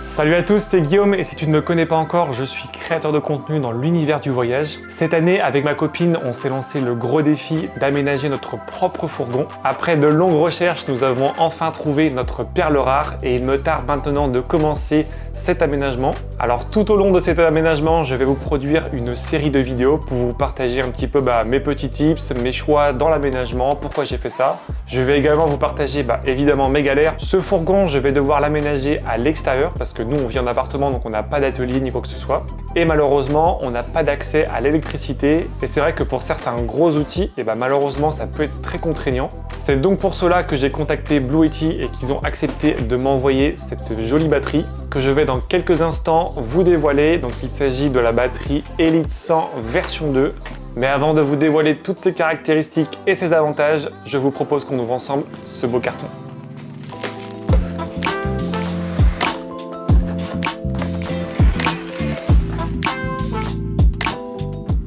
Salut à tous, c'est Guillaume et si tu ne me connais pas encore, je suis créateur de contenu dans l'univers du voyage. Cette année, avec ma copine, on s'est lancé le gros défi d'aménager notre propre fourgon. Après de longues recherches, nous avons enfin trouvé notre perle rare et il me tarde maintenant de commencer cet aménagement. Alors tout au long de cet aménagement, je vais vous produire une série de vidéos pour vous partager un petit peu mes petits tips, mes choix dans l'aménagement, pourquoi j'ai fait ça. Je vais également vous partager évidemment mes galères. Ce fourgon, je vais devoir l'aménager à l'extérieur parce que nous on vit en appartement donc on n'a pas d'atelier ni quoi que ce soit. Et malheureusement, on n'a pas d'accès à l'électricité. Et c'est vrai que pour certains gros outils, malheureusement ça peut être très contraignant. C'est donc pour cela que j'ai contacté Blue Yeti et qu'ils ont accepté de m'envoyer cette jolie batterie que je vais dans quelques instants vous dévoiler. Donc il s'agit de la batterie Elite 100 version 2. Mais avant de vous dévoiler toutes ses caractéristiques et ses avantages, je vous propose qu'on ouvre ensemble ce beau carton.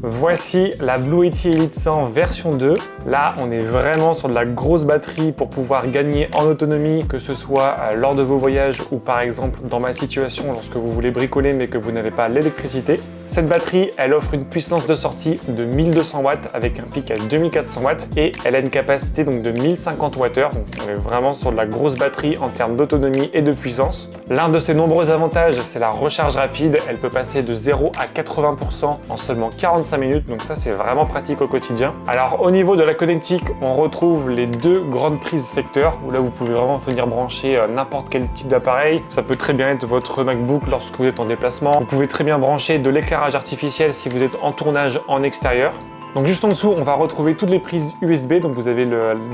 Voici la Blue Yeti Elite 100 version 2. Là, on est vraiment sur de la grosse batterie pour pouvoir gagner en autonomie, que ce soit lors de vos voyages ou par exemple dans ma situation lorsque vous voulez bricoler mais que vous n'avez pas l'électricité. Cette batterie, elle offre une puissance de sortie de 1200 watts avec un pic à 2400 watts et elle a une capacité donc de 1050 Wh. Donc on est vraiment sur de la grosse batterie en termes d'autonomie et de puissance. L'un de ses nombreux avantages, c'est la recharge rapide. Elle peut passer de 0 à 80% en seulement 45 minutes. Donc ça, c'est vraiment pratique au quotidien. Alors au niveau de la connectique, on retrouve les deux grandes prises secteur où là vous pouvez vraiment venir brancher n'importe quel type d'appareil. Ça peut très bien être votre MacBook lorsque vous êtes en déplacement. Vous pouvez très bien brancher de l'éclairage artificiel si vous êtes en tournage en extérieur. Donc juste en dessous, on va retrouver toutes les prises USB. Donc vous avez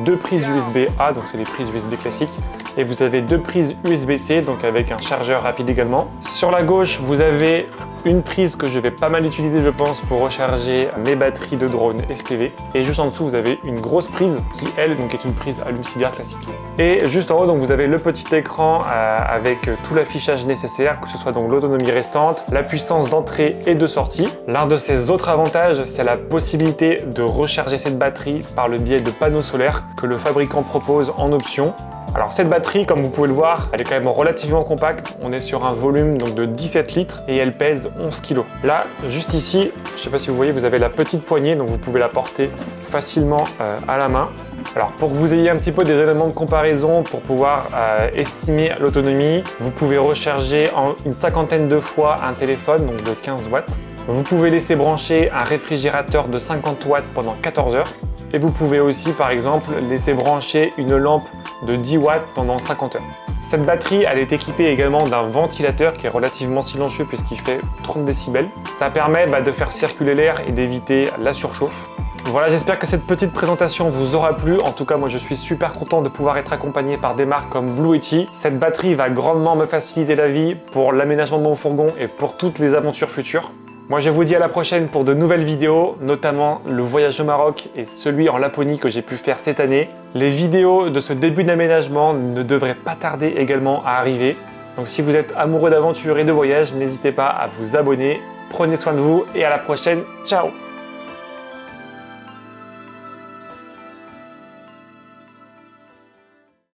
deux prises USB-A, donc c'est les prises USB classiques. Et vous avez deux prises USB-C, donc avec un chargeur rapide également. Sur la gauche, vous avez une prise que je vais pas mal utiliser, je pense, pour recharger mes batteries de drone FPV. Et juste en dessous, vous avez une grosse prise qui, elle, donc est une prise allume-cigare classique. Et juste en haut, donc vous avez le petit écran avec tout l'affichage nécessaire, que ce soit donc l'autonomie restante, la puissance d'entrée et de sortie. L'un de ses autres avantages, c'est la possibilité de recharger cette batterie par le biais de panneaux solaires que le fabricant propose en option. Alors cette batterie, comme vous pouvez le voir, elle est quand même relativement compacte. On est sur un volume donc de 17 litres et elle pèse 11 kg. Là, juste ici, je ne sais pas si vous voyez, vous avez la petite poignée, donc vous pouvez la porter facilement à la main. Alors pour que vous ayez un petit peu des éléments de comparaison pour pouvoir estimer l'autonomie, vous pouvez recharger en une cinquantaine de fois un téléphone, donc de 15 watts. Vous pouvez laisser brancher un réfrigérateur de 50 watts pendant 14 heures. Et vous pouvez aussi, par exemple, laisser brancher une lampe de 10 watts pendant 50 heures. Cette batterie, elle est équipée également d'un ventilateur qui est relativement silencieux puisqu'il fait 30 décibels. Ça permet de faire circuler l'air et d'éviter la surchauffe. Voilà, j'espère que cette petite présentation vous aura plu. En tout cas, moi je suis super content de pouvoir être accompagné par des marques comme Blue Yeti. Cette batterie va grandement me faciliter la vie pour l'aménagement de mon fourgon et pour toutes les aventures futures. Moi je vous dis à la prochaine pour de nouvelles vidéos, notamment le voyage au Maroc et celui en Laponie que j'ai pu faire cette année. Les vidéos de ce début d'aménagement ne devraient pas tarder également à arriver. Donc si vous êtes amoureux d'aventure et de voyage, n'hésitez pas à vous abonner. Prenez soin de vous et à la prochaine. Ciao!